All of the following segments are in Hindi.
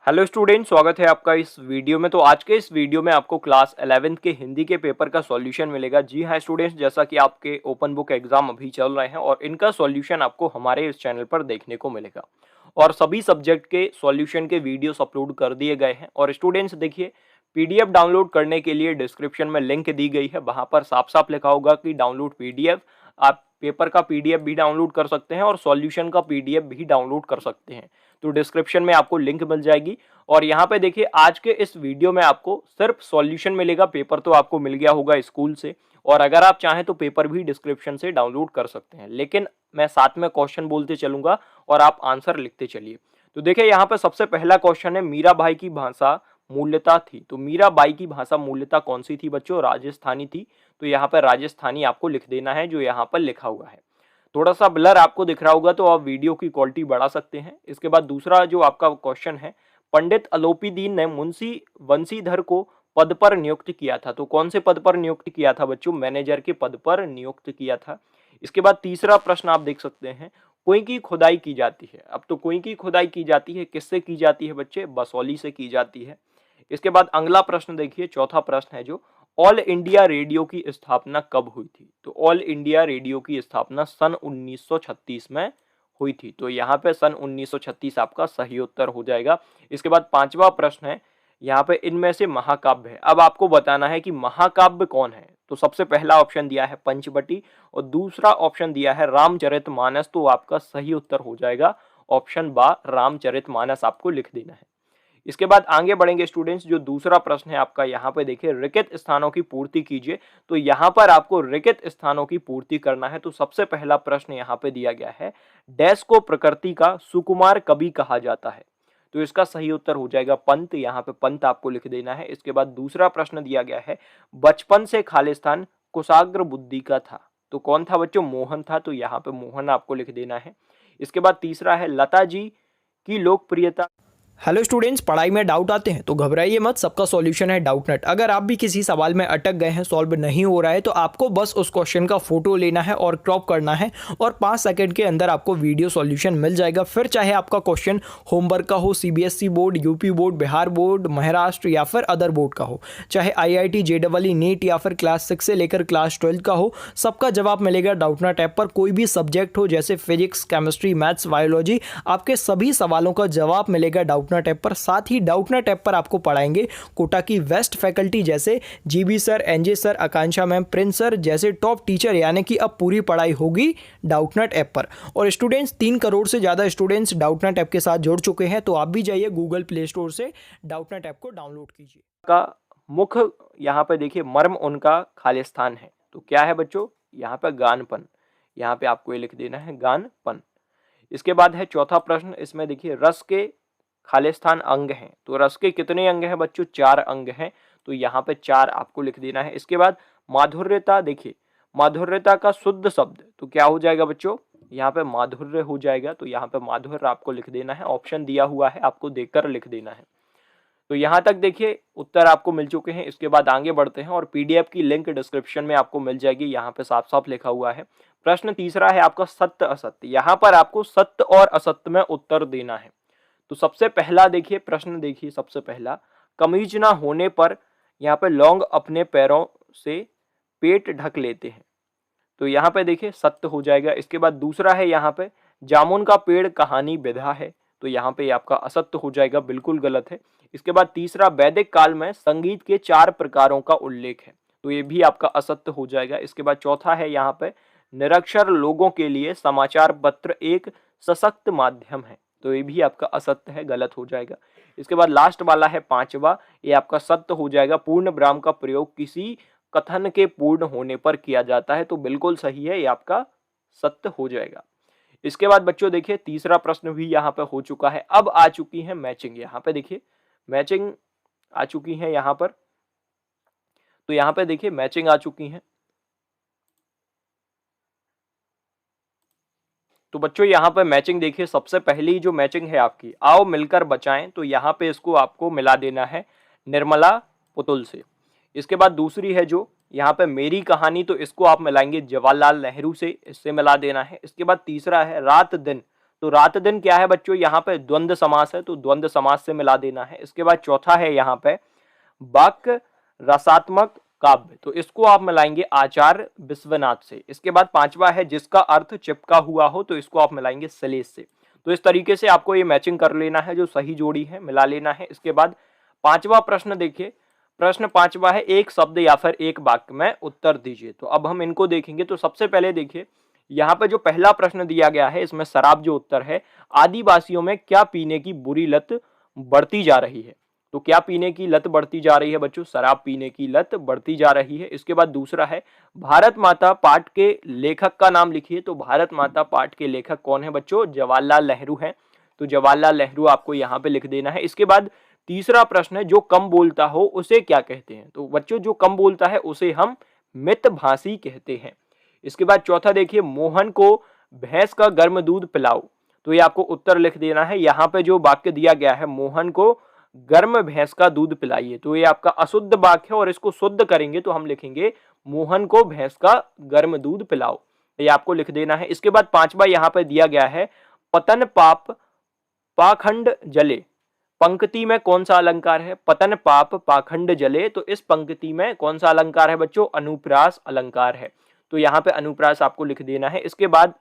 हेलो स्टूडेंट, स्वागत है आपका इस वीडियो में। तो आज के इस वीडियो में आपको क्लास 11th के हिंदी के पेपर का सॉल्यूशन मिलेगा। जी हाँ स्टूडेंट्स, जैसा कि आपके ओपन बुक एग्जाम अभी चल रहे हैं और इनका सॉल्यूशन आपको हमारे इस चैनल पर देखने को मिलेगा और सभी सब्जेक्ट के सॉल्यूशन के वीडियोस अपलोड कर दिए गए हैं। और स्टूडेंट्स देखिए, पीडीएफ डाउनलोड करने के लिए डिस्क्रिप्शन में लिंक दी गई है, वहां पर साफ साफ लिखा होगा कि डाउनलोड पीडीएफ। आप पेपर का पीडीएफ भी डाउनलोड कर सकते हैं और सॉल्यूशन का पीडीएफ भी डाउनलोड कर सकते हैं। तो डिस्क्रिप्शन में आपको लिंक मिल जाएगी। और यहाँ पे देखिए, आज के इस वीडियो में आपको सिर्फ सॉल्यूशन मिलेगा। पेपर तो आपको मिल गया होगा स्कूल से, और अगर आप चाहें तो पेपर भी डिस्क्रिप्शन से डाउनलोड कर सकते हैं, लेकिन मैं साथ में क्वेश्चन बोलते चलूंगा और आप आंसर लिखते चलिए। तो देखिए, यहाँ पे सबसे पहला क्वेश्चन है, मीराबाई की भाषा मूल्यता थी। तो मीराबाई की भाषा मूल्यता कौन सी थी बच्चों? राजस्थानी थी। तो यहाँ पर राजस्थानी आपको लिख देना है, जो यहाँ पर लिखा हुआ है। थोड़ा सा ब्लर आपको दिख रहा होगा, तो आप वीडियो की क्वालिटी बढ़ा सकते हैं। इसके बाद दूसरा जो आपका क्वेश्चन है, पंडित अलोपीदीन ने मुंशी वंशीधर को पद पर नियुक्त किया था। तो कौन से पद पर नियुक्त किया था बच्चों? मैनेजर के पद पर नियुक्त किया था। इसके बाद तीसरा प्रश्न आप देख सकते हैं, कुएं की खुदाई की जाती है। अब तो कुएं की खुदाई की जाती है, किससे की जाती है बच्चे? बसौली से की जाती है। इसके बाद अगला प्रश्न देखिए, चौथा प्रश्न है जो, ऑल इंडिया रेडियो की स्थापना कब हुई थी? तो ऑल इंडिया रेडियो की स्थापना सन 1936 में हुई थी। तो यहाँ पे सन 1936 आपका सही उत्तर हो जाएगा। इसके बाद पांचवा प्रश्न है, यहाँ पे इनमें से महाकाव्य है। अब आपको बताना है कि महाकाव्य कौन है। तो सबसे पहला ऑप्शन दिया है पंचवटी और दूसरा ऑप्शन दिया है रामचरितमानस। तो आपका सही उत्तर हो जाएगा ऑप्शन बा, रामचरितमानस आपको लिख देना है। इसके बाद आगे बढ़ेंगे स्टूडेंट्स, जो दूसरा प्रश्न है आपका, यहाँ पे देखिए, रिक्त स्थानों की पूर्ति कीजिए। तो यहाँ पर आपको रिक्त स्थानों की पूर्ति करना है। तो सबसे पहला प्रश्न यहाँ पे दिया गया है, डैश को प्रकृति का सुकुमार कवि कहा जाता है। तो इसका सही उत्तर हो जाएगा पंत। यहाँ पे पंत आपको लिख देना है। इसके बाद दूसरा प्रश्न दिया गया है, बचपन से खालिस्तान कुशाग्र बुद्धि का था। तो कौन था बच्चों? मोहन था। तो यहाँ पे मोहन आपको लिख देना है। इसके बाद तीसरा है, लता जी की लोकप्रियता। हेलो स्टूडेंट्स, पढ़ाई में डाउट आते हैं तो घबराइए मत, सबका सॉल्यूशन है डाउटनेट। अगर आप भी किसी सवाल में अटक गए हैं, सॉल्व नहीं हो रहा है, तो आपको बस उस क्वेश्चन का फोटो लेना है और क्रॉप करना है और 5 सेकंड के अंदर आपको वीडियो सॉल्यूशन मिल जाएगा। फिर चाहे आपका क्वेश्चन होमवर्क का हो, CBSE board, UP board, Bihar board, Maharashtra या फिर अदर बोर्ड का हो, चाहे आईआईटी, जेईई, नीट या फिर क्लास 6 से लेकर क्लास 12 का हो, सबका जवाब मिलेगा डाउटनेट ऐप पर। कोई भी सब्जेक्ट हो, जैसे फिजिक्स, केमिस्ट्री, मैथ्स, बायोलॉजी, आपके सभी सवालों का जवाब मिलेगा डाउटनेट ऐप पर। साथ ही डाउटनेट ऐप पर आपको पढ़ाएंगे कोटा की बेस्ट फैकल्टी, जैसे जीबी सर, एनजे सर, आकांक्षा मैम, प्रिंस सर जैसे टॉप टीचर। यानी कि अब पूरी पढ़ाई होगी डाउटनेट ऐप पर। और स्टूडेंट्स, 3 करोड़ से ज़्यादा स्टूडेंट्स डाउटनेट ऐप के साथ जुड़ चुके हैं। तो आप भी जाइए गूगल प्ले स्टोर से डाउटनेट ऐप को डाउनलोड कीजिए। का मुख्य यहाँ पे देखिए, मर्म उनका खालिस्तान है। तो क्या है बच्चों? यहाँ पे गानपन। यहाँ पे आपको ये लिख देना है, गानपन। इसके बाद है चौथा प्रश्न, इसमें देखिए, रस के खालिस्तान अंग हैं। तो रस के कितने अंग हैं बच्चों? 4 अंग हैं। तो यहाँ पे 4 आपको लिख देना है। इसके बाद माधुर्यता, देखिए, माधुर्यता का शुद्ध शब्द तो क्या हो जाएगा बच्चों? यहाँ पे माधुर्य हो जाएगा। तो यहाँ पे माधुर्य आपको लिख देना है। ऑप्शन दिया हुआ है, आपको देखकर लिख देना है। तो यहाँ तक देखिए उत्तर आपको मिल चुके हैं। इसके बाद आगे बढ़ते हैं और पीडीएफ की लिंक डिस्क्रिप्शन में आपको मिल जाएगी। यहाँ पे साफ साफ लिखा हुआ है। प्रश्न तीसरा है आपका, सत्य असत्य। यहाँ पर आपको सत्य और असत्य में उत्तर देना है। तो सबसे पहला देखिए प्रश्न, देखिए सबसे पहला, कमीज ना होने पर यहाँ पे लौंग अपने पैरों से पेट ढक लेते हैं। तो यहाँ पे देखिए सत्य हो जाएगा। इसके बाद दूसरा है यहाँ पे, जामुन का पेड़ कहानी विधा है। तो यहाँ पे आपका असत्य हो जाएगा, बिल्कुल गलत है। इसके बाद तीसरा, वैदिक काल में संगीत के 4 प्रकारों का उल्लेख है। तो ये भी आपका असत्य हो जाएगा। इसके बाद चौथा है यहाँ पे, निरक्षर लोगों के लिए समाचार पत्र एक सशक्त माध्यम है। तो ये भी आपका असत्य है, गलत हो जाएगा। इसके बाद लास्ट वाला है पांचवा, ये आपका सत्य हो जाएगा। पूर्ण विराम का प्रयोग किसी कथन के पूर्ण होने पर किया जाता है। तो बिल्कुल सही है, ये आपका सत्य हो जाएगा। इसके बाद बच्चों देखिए, तीसरा प्रश्न भी यहाँ पे हो चुका है। अब आ चुकी है मैचिंग। यहाँ पे देखिए मैचिंग आ चुकी है यहाँ पर। तो यहाँ पे देखिए मैचिंग आ चुकी है। तो बच्चों यहाँ पे मैचिंग देखिए, सबसे पहली जो मैचिंग है आपकी, आओ मिलकर बचाएं। तो यहाँ पे इसको आपको मिला देना है निर्मला पुतुल से। इसके बाद दूसरी है जो यहाँ पे मेरी कहानी, तो इसको आप मिलाएंगे जवाहरलाल नेहरू से, इससे मिला देना है। इसके बाद तीसरा है रात दिन, तो रात दिन क्या है बच्चों, यहाँ पे द्वंद्व समास है, तो द्वंद्व समास से मिला देना है। इसके बाद चौथा है यहाँ पे वाक्य रसात्मक काव्य, तो इसको आप मिलाएंगे आचार्य विश्वनाथ से। इसके बाद पांचवा है जिसका अर्थ चिपका हुआ हो, तो इसको आप मिलाएंगे श्लेष से। तो इस तरीके से आपको ये मैचिंग कर लेना है, जो सही जोड़ी है मिला लेना है। इसके बाद पांचवा प्रश्न देखिए, प्रश्न पांचवा है एक शब्द या फिर एक वाक्य में उत्तर दीजिए। तो अब हम इनको देखेंगे। तो सबसे पहले देखिए यहाँ पे जो पहला प्रश्न दिया गया है, इसमें शराब जो उत्तर है, आदिवासियों में क्या पीने की बुरी लत बढ़ती जा रही है। तो क्या पीने की लत बढ़ती जा रही है बच्चों, शराब पीने की लत बढ़ती जा रही है। इसके बाद दूसरा है भारत माता पाठ के लेखक का नाम लिखिए। तो भारत माता पाठ के लेखक कौन है बच्चों, जवाहरलाल नेहरू हैं। तो जवाहरलाल नेहरू आपको यहाँ पे लिख देना है। इसके बाद तीसरा प्रश्न है जो कम बोलता हो उसे क्या कहते हैं। तो बच्चों जो कम बोलता है उसे हम मितभाषी कहते हैं। इसके बाद चौथा देखिए मोहन को भैंस का गर्म दूध पिलाओ। तो ये आपको उत्तर लिख देना है। यहाँ पे जो वाक्य दिया गया है मोहन को गर्म भैंस का दूध पिलाइए, तो ये आपका अशुद्ध वाक्य है और इसको शुद्ध करेंगे तो हम लिखेंगे मोहन को भैंस का गर्म दूध पिलाओ, ये आपको लिख देना है। इसके बाद पांचवा यहाँ पे दिया गया है पतन पाप पाखंड जले। पंक्ति में कौन सा अलंकार है, पतन पाप पाखंड जले। तो इस पंक्ति में कौन सा अलंकार है बच्चों, अनुप्रास अलंकार है। तो यहाँ पे अनुप्रास आपको लिख देना है। इसके बाद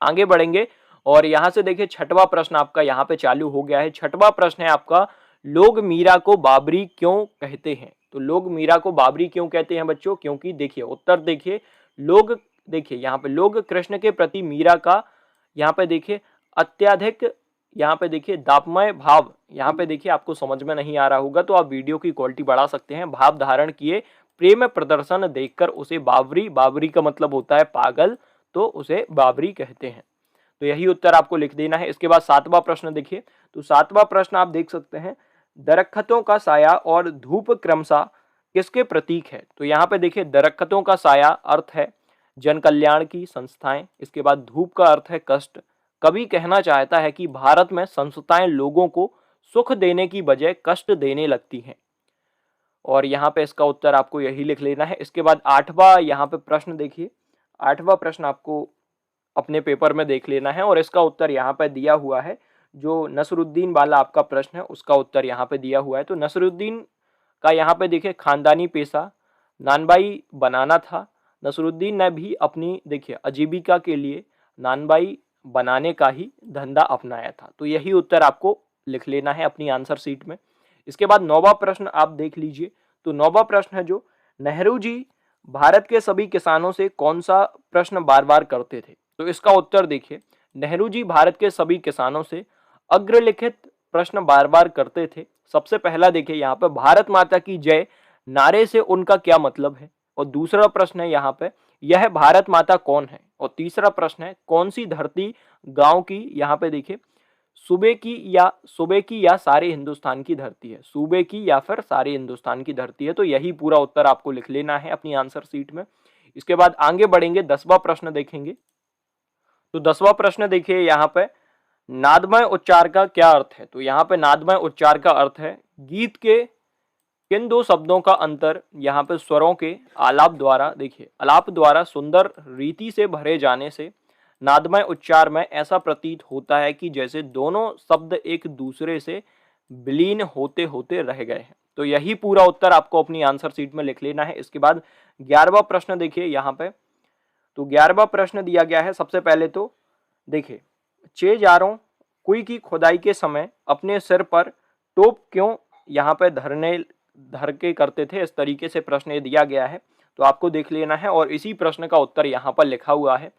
आगे बढ़ेंगे और यहां से देखिए छठवां प्रश्न आपका यहाँ पे चालू हो गया है। छठवां प्रश्न है आपका लोग मीरा को बाबरी क्यों कहते हैं। तो लोग मीरा को बाबरी क्यों कहते हैं बच्चों, क्योंकि देखिए उत्तर देखिए लोग, देखिए यहाँ पे लोग कृष्ण के प्रति मीरा का यहाँ पे देखिए अत्याधिक यहाँ पे देखिए दापमय भाव, यहाँ पे देखिए आपको समझ में नहीं आ रहा होगा तो आप वीडियो की क्वालिटी बढ़ा सकते हैं। भाव धारण किए प्रेम प्रदर्शन देखकर उसे बाबरी, बाबरी का मतलब होता है पागल, तो उसे बाबरी कहते हैं। तो यही उत्तर आपको लिख देना है। इसके बाद सातवां प्रश्न देखिए, तो सातवां प्रश्न आप देख सकते हैं दरख्तों का साया और धूप क्रमशः किसके प्रतीक है। तो यहाँ पे देखिए दरख्तों का साया अर्थ है जन कल्याण की संस्थाएं। इसके बाद धूप का अर्थ है कष्ट। कवि कहना चाहता है कि भारत में संस्थाएं लोगों को सुख देने की बजाय कष्ट देने लगती हैं, और यहाँ पे इसका उत्तर आपको यही लिख लेना है। इसके बाद आठवां यहाँ पे प्रश्न देखिए, आठवां प्रश्न आपको अपने पेपर में देख लेना है और इसका उत्तर यहाँ पे दिया हुआ है। जो नसरुद्दीन वाला आपका प्रश्न है उसका उत्तर यहाँ पे दिया हुआ है। तो नसरुद्दीन का यहाँ पे देखिए खानदानी पेशा नानबाई बनाना था। नसरुद्दीन ने भी अपनी देखिए आजीविका के लिए नानबाई बनाने का ही धंधा अपनाया था। तो यही उत्तर आपको लिख लेना है अपनी आंसर शीट में। इसके बाद नौवां प्रश्न आप देख लीजिए। तो नौवां प्रश्न है जो नेहरू जी भारत के सभी किसानों से कौन सा प्रश्न बार बार करते थे। तो इसका उत्तर देखिए नेहरू जी भारत के सभी किसानों से अग्रलिखित प्रश्न बार बार करते थे। सबसे पहला देखिए यहाँ पे भारत माता की जय नारे से उनका क्या मतलब है, और दूसरा प्रश्न है यहाँ पे यह भारत माता कौन है, और तीसरा प्रश्न है कौन सी धरती गांव की यहाँ पे देखिए सूबे की या सारे हिंदुस्तान की धरती है, सूबे की या फिर सारे हिंदुस्तान की धरती है। तो यही पूरा उत्तर आपको लिख लेना है अपनी आंसर शीट में। इसके बाद आगे बढ़ेंगे, 10वां प्रश्न देखेंगे। तो 10वां प्रश्न देखिए यहाँ पे नादमय उच्चार का क्या अर्थ है। तो यहाँ पे नादमय उच्चार का अर्थ है गीत के किन दो शब्दों का अंतर यहाँ पे स्वरों के आलाप द्वारा, देखिए आलाप द्वारा सुंदर रीति से भरे जाने से नादमय उच्चार में ऐसा प्रतीत होता है कि जैसे दोनों शब्द एक दूसरे से विलीन होते होते रह गए हैं। तो यही पूरा उत्तर आपको अपनी आंसर शीट में लिख लेना है। इसके बाद 11वां प्रश्न देखिए यहाँ पे। तो 11वां प्रश्न दिया गया है, सबसे पहले तो देखिए चेजारों कुई की खुदाई के समय अपने सिर पर टोप क्यों यहाँ पे धर के करते थे, इस तरीके से प्रश्न ये दिया गया है। तो आपको देख लेना है और इसी प्रश्न का उत्तर यहाँ पर लिखा हुआ है।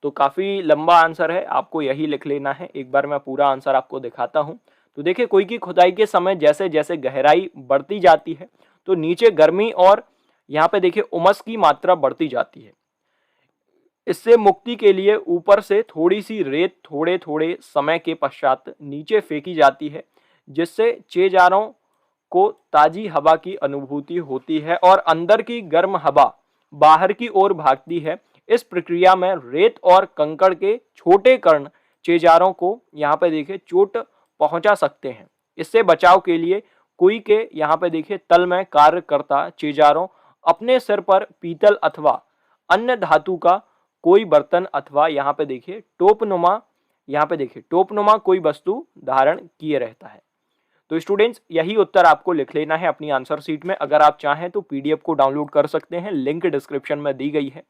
तो काफी लंबा आंसर है, आपको यही लिख लेना है। एक बार मैं पूरा आंसर आपको दिखाता हूँ। तो देखिए कुई की खुदाई के समय जैसे जैसे गहराई बढ़ती जाती है तो नीचे गर्मी और यहाँ पे देखिए उमस की मात्रा बढ़ती जाती है। इससे मुक्ति के लिए ऊपर से थोड़ी सी रेत थोड़े थोड़े समय के पश्चात नीचे फेंकी जाती है, जिससे चेजारों को ताजी हवा की अनुभूति होती है और अंदर की गर्म हवा बाहर की ओर भागती है। इस प्रक्रिया में रेत और कंकड़ के छोटे कण चेजारों को यहाँ पे देखिए चोट पहुंचा सकते हैं। इससे बचाव के लिए कुई के यहाँ पे देखिए तल में कार्य करता चेजारों अपने सिर पर पीतल अथवा अन्य धातु का कोई बर्तन अथवा यहाँ पे देखिए टोपनुमा यहाँ पे देखिए टोपनुमा कोई वस्तु धारण किए रहता है। तो स्टूडेंट्स यही उत्तर आपको लिख लेना है अपनी आंसर शीट में। अगर आप चाहें तो पीडीएफ को डाउनलोड कर सकते हैं, लिंक डिस्क्रिप्शन में दी गई है।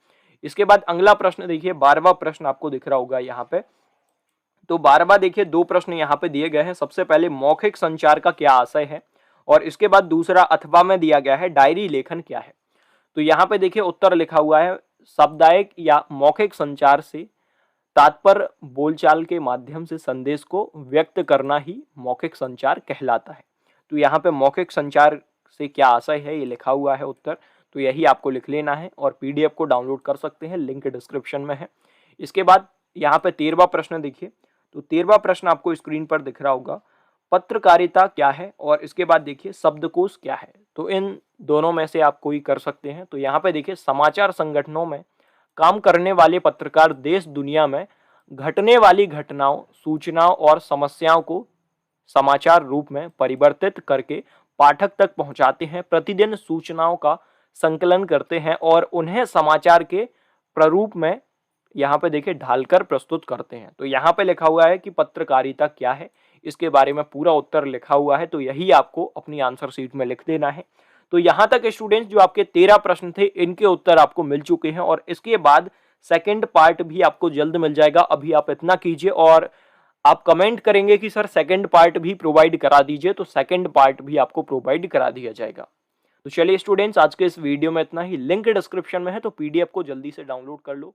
इसके बाद अगला प्रश्न देखिए, 12वां प्रश्न आपको दिख रहा होगा यहाँ पे। तो 12वां देखिए, 2 प्रश्न यहाँ पे दिए गए हैं। सबसे पहले मौखिक संचार का क्या आशय है, और इसके बाद दूसरा अथवा में दिया गया है डायरी लेखन क्या है। तो यहाँ पे देखिए उत्तर लिखा हुआ है, साप्ताहिक या मौखिक संचार से तात्पर्य बोलचाल के माध्यम से संदेश को व्यक्त करना ही मौखिक संचार कहलाता है। तो यहाँ पे मौखिक संचार से क्या आशय है ये लिखा हुआ है उत्तर, तो यही आपको लिख लेना है और पीडीएफ को डाउनलोड कर सकते हैं, लिंक डिस्क्रिप्शन में है। इसके बाद यहाँ पे 13वां प्रश्न देखिए। तो 13वां प्रश्न आपको स्क्रीन पर दिख रहा होगा, पत्रकारिता क्या है, और इसके बाद देखिए शब्दकोश क्या है। तो इन दोनों में से आप कोई कर सकते हैं। तो यहाँ पे देखिए समाचार संगठनों में काम करने वाले पत्रकार देश दुनिया में घटने वाली घटनाओं, सूचनाओं और समस्याओं को समाचार रूप में परिवर्तित करके पाठक तक पहुंचाते हैं, प्रतिदिन सूचनाओं का संकलन करते हैं और उन्हें समाचार के प्रारूप में यहाँ पे देखिए ढालकर प्रस्तुत करते हैं। तो यहाँ पे लिखा हुआ है कि पत्रकारिता क्या है, इसके बारे में पूरा उत्तर लिखा हुआ है। तो यही आपको अपनी आंसर शीट में लिख देना है। तो यहाँ तक स्टूडेंट्स जो आपके 13 प्रश्न थे इनके उत्तर आपको मिल चुके हैं, और इसके बाद सेकंड पार्ट भी आपको जल्द मिल जाएगा। अभी आप इतना कीजिए और आप कमेंट करेंगे कि सर सेकंड पार्ट भी प्रोवाइड करा दीजिए, तो सेकंड पार्ट भी आपको प्रोवाइड करा दिया जाएगा। तो चलिए स्टूडेंट्स, आज के इस वीडियो में इतना ही। लिंक डिस्क्रिप्शन में है, तो पीडीएफ को जल्दी से डाउनलोड कर लो।